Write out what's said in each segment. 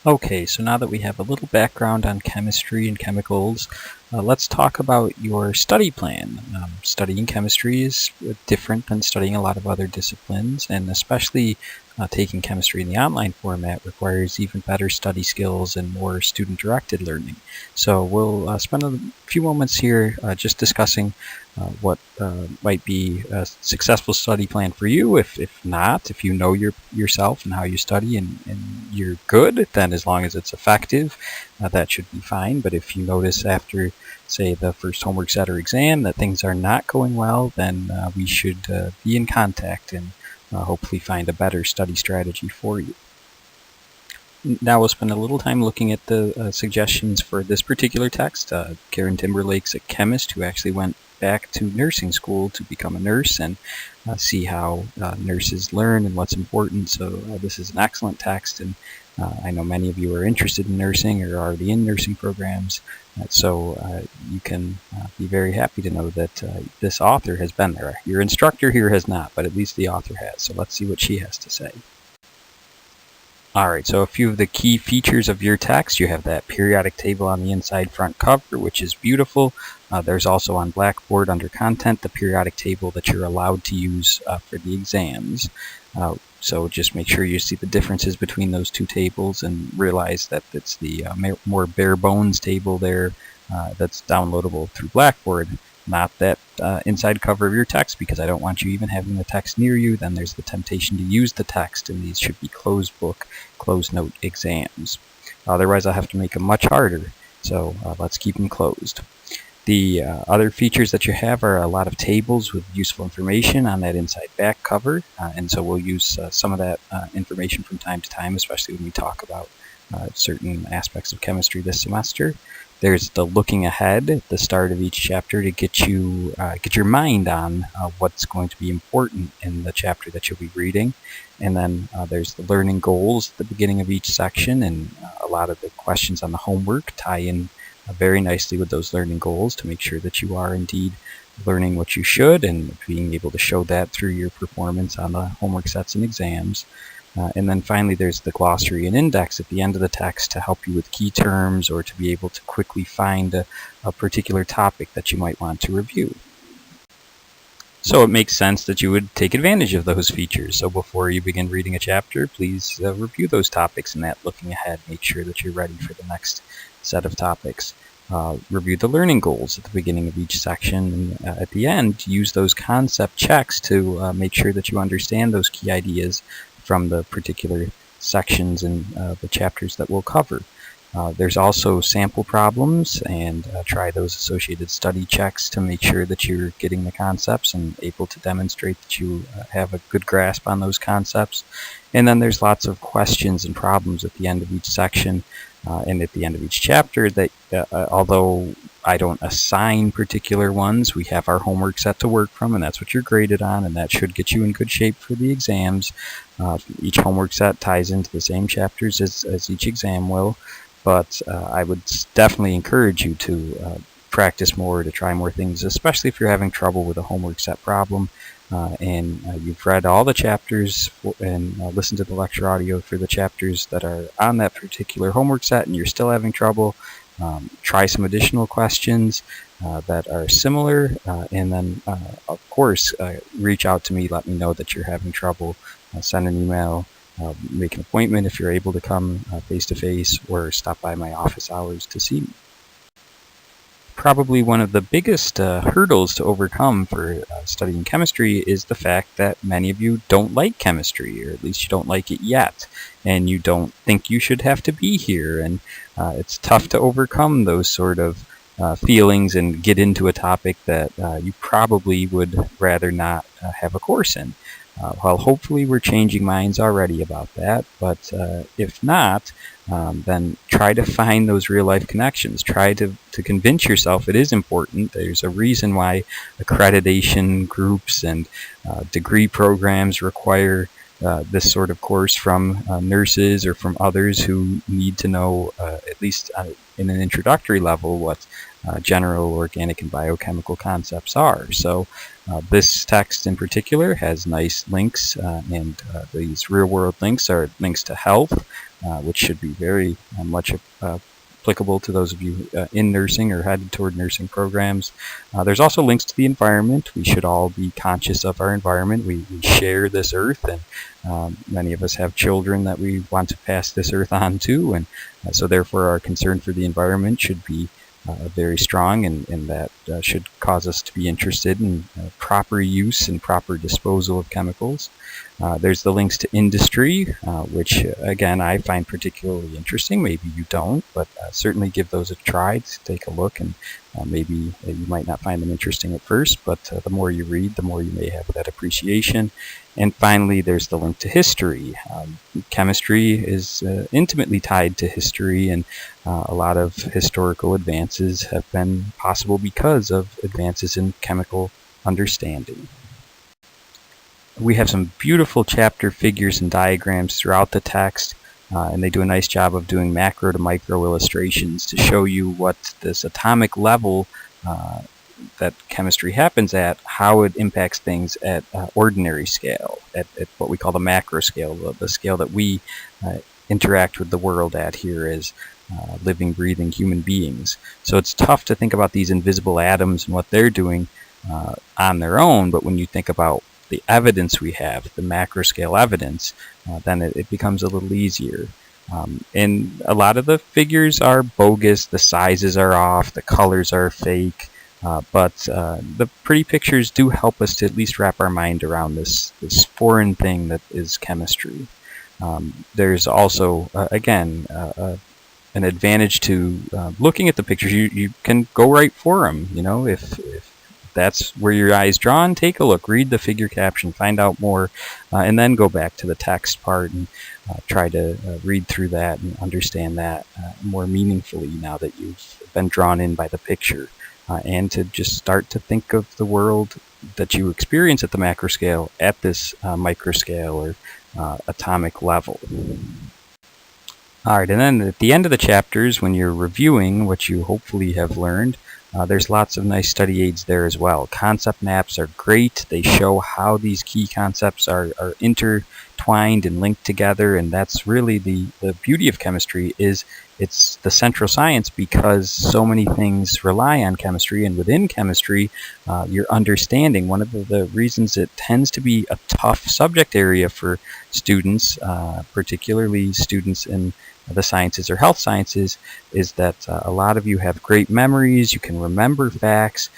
Okay, so now that we have a little background on chemistry and chemicals, let's talk about your study plan. Studying chemistry is different than studying a lot of other disciplines, and especially taking chemistry in the online format requires even better study skills and more student-directed learning. So we'll spend a few moments here just discussing what might be a successful study plan for you. If not, if you know yourself and how you study and you're good, then as long as it's effective, that should be fine. But if you notice after, say, the first homework set or exam that things are not going well, then we should be in contact and hopefully find a better study strategy for you. Now we'll spend a little time looking at the suggestions for this particular text. Karen Timberlake's a chemist who actually went back to nursing school to become a nurse and see how nurses learn and what's important. So this is an excellent text, and I know many of you are interested in nursing or already in nursing programs, so you can be very happy to know that this author has been there. Your instructor here has not, but at least the author has. So let's see what she has to say. Alright, so a few of the key features of your text. You have that periodic table on the inside front cover, which is beautiful. There's also on Blackboard under content the periodic table that you're allowed to use for the exams. So just make sure you see the differences between those two tables and realize that it's the more bare bones table there that's downloadable through Blackboard, not that inside cover of your text, because I don't want you even having the text near you. Then there's the temptation to use the text, and these should be closed book, closed note exams. Otherwise I'll have to make them much harder, so let's keep them closed. The other features that you have are a lot of tables with useful information on that inside back cover, and so we'll use some of that information from time to time, especially when we talk about certain aspects of chemistry this semester. There's the looking ahead at the start of each chapter to get your mind on what's going to be important in the chapter that you'll be reading. And then there's the learning goals at the beginning of each section, and a lot of the questions on the homework tie in very nicely with those learning goals to make sure that you are indeed learning what you should and being able to show that through your performance on the homework sets and exams. And then finally there's the glossary and index at the end of the text to help you with key terms or to be able to quickly find a particular topic that you might want to review. So it makes sense that you would take advantage of those features. So before you begin reading a chapter, please review those topics in that looking ahead. Make sure that you're ready for the next set of topics. Review the learning goals at the beginning of each section, and at the end use those concept checks to make sure that you understand those key ideas from the particular sections and the chapters that we'll cover. There's also sample problems, and try those associated study checks to make sure that you're getting the concepts and able to demonstrate that you have a good grasp on those concepts. And then there's lots of questions and problems at the end of each section and at the end of each chapter that although I don't assign particular ones, we have our homework set to work from, and that's what you're graded on, and that should get you in good shape for the exams. Each homework set ties into the same chapters as each exam will. But I would definitely encourage you to practice more, to try more things, especially if you're having trouble with a homework set problem and you've read all the chapters and listened to the lecture audio for the chapters that are on that particular homework set and you're still having trouble. Try some additional questions that are similar, and then of course reach out to me, let me know that you're having trouble, send an email. Make an appointment if you're able to come face-to-face, or stop by my office hours to see me. Probably one of the biggest hurdles to overcome for studying chemistry is the fact that many of you don't like chemistry, or at least you don't like it yet, and you don't think you should have to be here, and it's tough to overcome those sort of feelings and get into a topic that you probably would rather not have a course in. Well, hopefully we're changing minds already about that, but if not, then try to find those real-life connections. Try to convince yourself it is important. There's a reason why accreditation groups and degree programs require this sort of course from nurses or from others who need to know, at least in an introductory level, what general organic and biochemical concepts are. So this text in particular has nice links, and these real-world links are links to health, which should be very much applicable to those of you in nursing or headed toward nursing programs. There's also links to the environment. We should all be conscious of our environment. We share this earth, and many of us have children that we want to pass this earth on to, and so therefore our concern for the environment should be very strong, and that should cause us to be interested in proper use and proper disposal of chemicals. There's the links to industry, which again I find particularly interesting. Maybe you don't, but certainly give those a try to take a look, and maybe you might not find them interesting at first, but the more you read, the more you may have that appreciation. And finally, there's the link to history. Chemistry is intimately tied to history, and a lot of historical advances have been possible because of advances in chemical understanding. We have some beautiful chapter figures and diagrams throughout the text, and they do a nice job of doing macro to micro illustrations to show you what this atomic level that chemistry happens at, how it impacts things at ordinary scale, at what we call the macro scale, the scale that we interact with the world at here as living, breathing human beings. So it's tough to think about these invisible atoms and what they're doing on their own, but when you think about the evidence we have, the macro scale evidence, then it becomes a little easier. And a lot of the figures are bogus, the sizes are off, the colors are fake, but the pretty pictures do help us to at least wrap our mind around this foreign thing that is chemistry. There's also, again, an advantage to looking at the pictures. You can go right for them. You know, if that's where your eye's drawn, take a look, read the figure caption, find out more, and then go back to the text part and try to read through that and understand that more meaningfully now that you've been drawn in by the picture. And to just start to think of the world that you experience at the macro scale at this micro scale or atomic level. All right, and then at the end of the chapters, when you're reviewing what you hopefully have learned, there's lots of nice study aids there as well. Concept maps are great. They show how these key concepts are intertwined and linked together, and that's really the beauty of chemistry. Is it's the central science because so many things rely on chemistry, and within chemistry, your understanding, one of the reasons it tends to be a tough subject area for students, particularly students in the sciences or health sciences, is that a lot of you have great memories, you can remember facts,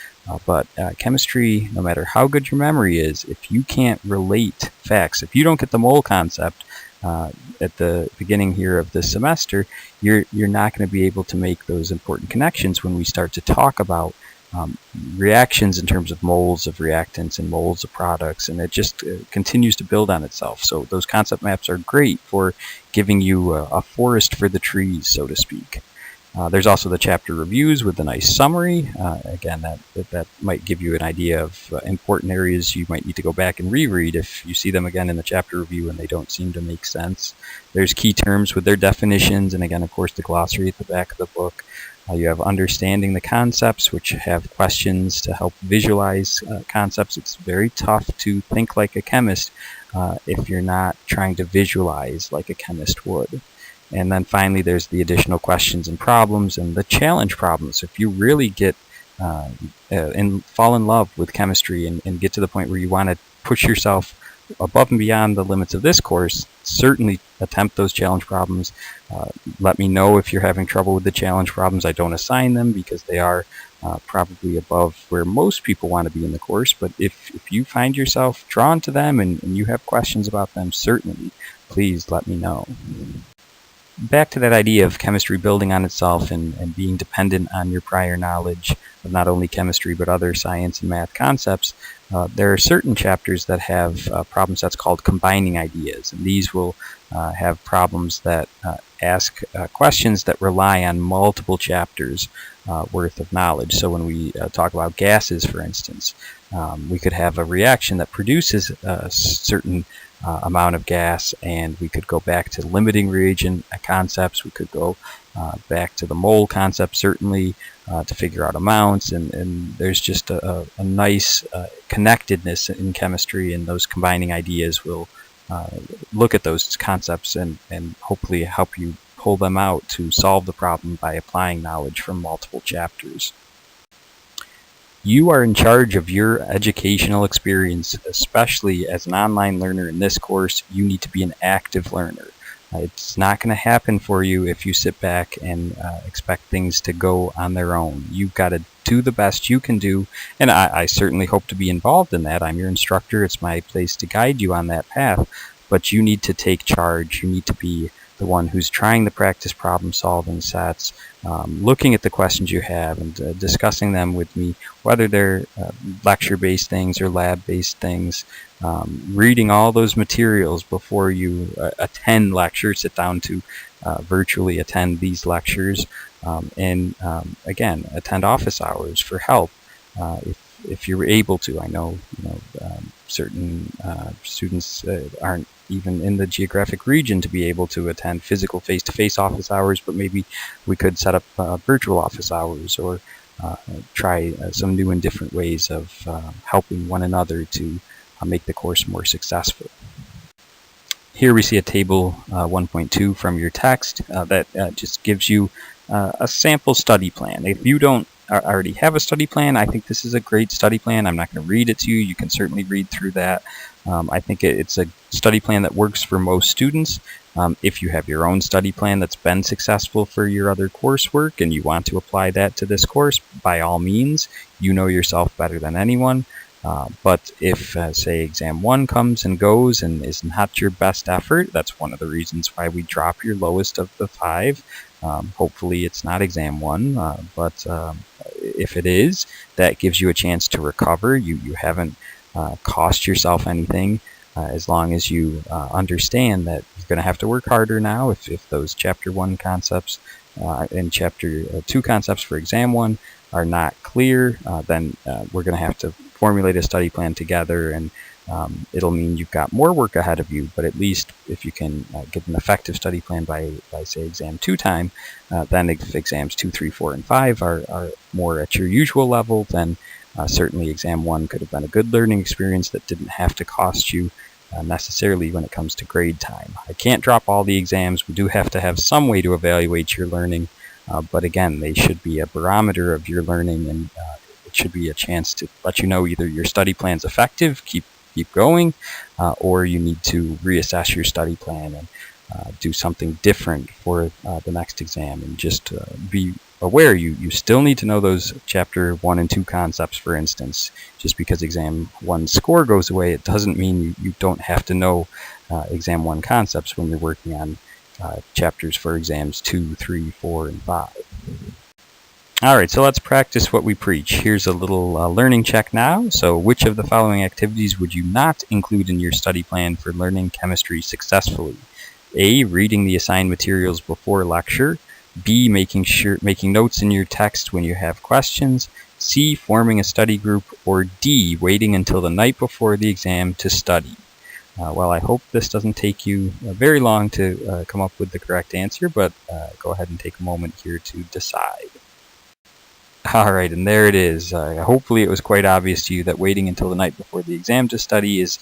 but chemistry, no matter how good your memory is, if you can't relate facts, if you don't get the mole concept at the beginning here of this semester, you're not going to be able to make those important connections when we start to talk about reactions in terms of moles of reactants and moles of products, and it just continues to build on itself. So those concept maps are great for giving you a forest for the trees, so to speak. There's also the chapter reviews with a nice summary. Again, that might give you an idea of important areas you might need to go back and reread if you see them again in the chapter review and they don't seem to make sense. There's key terms with their definitions, and again, of course, the glossary at the back of the book. You have understanding the concepts, which have questions to help visualize concepts. It's very tough to think like a chemist if you're not trying to visualize like a chemist would. And then finally, there's the additional questions and problems and the challenge problems. If you really get and fall in love with chemistry and get to the point where you want to push yourself above and beyond the limits of this course, certainly attempt those challenge problems. Let me know if you're having trouble with the challenge problems. I don't assign them because they are probably above where most people want to be in the course. But if you find yourself drawn to them and you have questions about them, certainly, please let me know. Back to that idea of chemistry building on itself and being dependent on your prior knowledge of not only chemistry but other science and math concepts, there are certain chapters that have problem sets called combining ideas, and these will have problems that ask questions that rely on multiple chapters worth of knowledge. So when we talk about gases, for instance, we could have a reaction that produces a certain amount of gas, and we could go back to limiting reagent concepts. We could go back to the mole concept, certainly, to figure out amounts, and there's just a nice connectedness in chemistry, and those combining ideas will look at those concepts and hopefully help you pull them out to solve the problem by applying knowledge from multiple chapters. You are in charge of your educational experience, especially as an online learner in this course. You need to be an active learner. It's not going to happen for you if you sit back and expect things to go on their own. You've got to do the best you can do, and I certainly hope to be involved in that. I'm your instructor. It's my place to guide you on that path, but you need to take charge. You need to be the one who's trying the practice problem-solving sets, looking at the questions you have and discussing them with me, whether they're lecture-based things or lab-based things, reading all those materials before you attend lectures, sit down to virtually attend these lectures, and again, attend office hours for help if you're able to. I know, certain students aren't even in the geographic region to be able to attend physical face-to-face office hours, but maybe we could set up virtual office hours, or try some new and different ways of helping one another to make the course more successful. Here we see a table 1.2 from your text that just gives you a sample study plan. If you don't already have a study plan, I think this is a great study plan. I'm not going to read it to you. You can certainly read through that. I think it's a study plan that works for most students. If you have your own study plan that's been successful for your other coursework and you want to apply that to this course, by all means, you know yourself better than anyone. But if, say, exam 1 comes and goes and is not your best effort, that's one of the reasons why we drop your lowest of the 5. Hopefully it's not exam 1, but if it is, that gives you a chance to recover. You haven't cost yourself anything, as long as you understand that you're going to have to work harder now. If those chapter 1 concepts and chapter 2 concepts for exam 1 are not clear, then we're going to have to formulate a study plan together, and it'll mean you've got more work ahead of you. But at least if you can get an effective study plan by say exam 2 time, then if exams 2, 3, 4, and 5 are more at your usual level, then certainly exam 1 could have been a good learning experience that didn't have to cost you necessarily when it comes to grade time. I can't drop all the exams. We do have to have some way to evaluate your learning, but again, they should be a barometer of your learning, and it should be a chance to let you know either your study plan's effective, keep going, or you need to reassess your study plan and do something different for the next exam. And just be aware, you still need to know those chapter 1 and 2 concepts, for instance. Just because exam 1 score goes away, it doesn't mean you don't have to know exam 1 concepts when you're working on chapters for exams 2, 3, 4, and 5. Alright, so let's practice what we preach. Here's a little learning check now. So which of the following activities would you not include in your study plan for learning chemistry successfully? A, reading the assigned materials before lecture. B, making notes in your text when you have questions. C, forming a study group. Or D, waiting until the night before the exam to study. Well, I hope this doesn't take you very long to come up with the correct answer, but go ahead and take a moment here to decide. Alright, and there it is. Hopefully it was quite obvious to you that waiting until the night before the exam to study is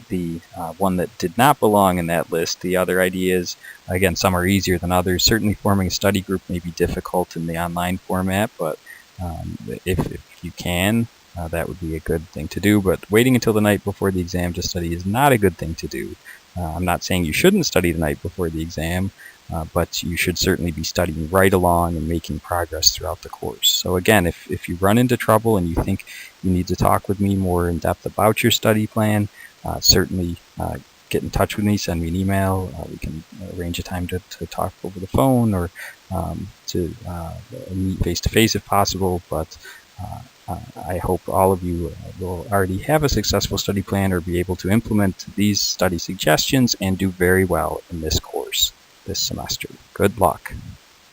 the one that did not belong in that list. The other ideas, again, some are easier than others. Certainly forming a study group may be difficult in the online format, but if you can, that would be a good thing to do. But waiting until the night before the exam to study is not a good thing to do. I'm not saying you shouldn't study the night before the exam, but you should certainly be studying right along and making progress throughout the course. So again, if you run into trouble and you think you need to talk with me more in depth about your study plan, certainly get in touch with me, send me an email. We can arrange a time to talk over the phone, or to meet face-to-face if possible. But I hope all of you will already have a successful study plan, or be able to implement these study suggestions and do very well in this course this semester. Good luck.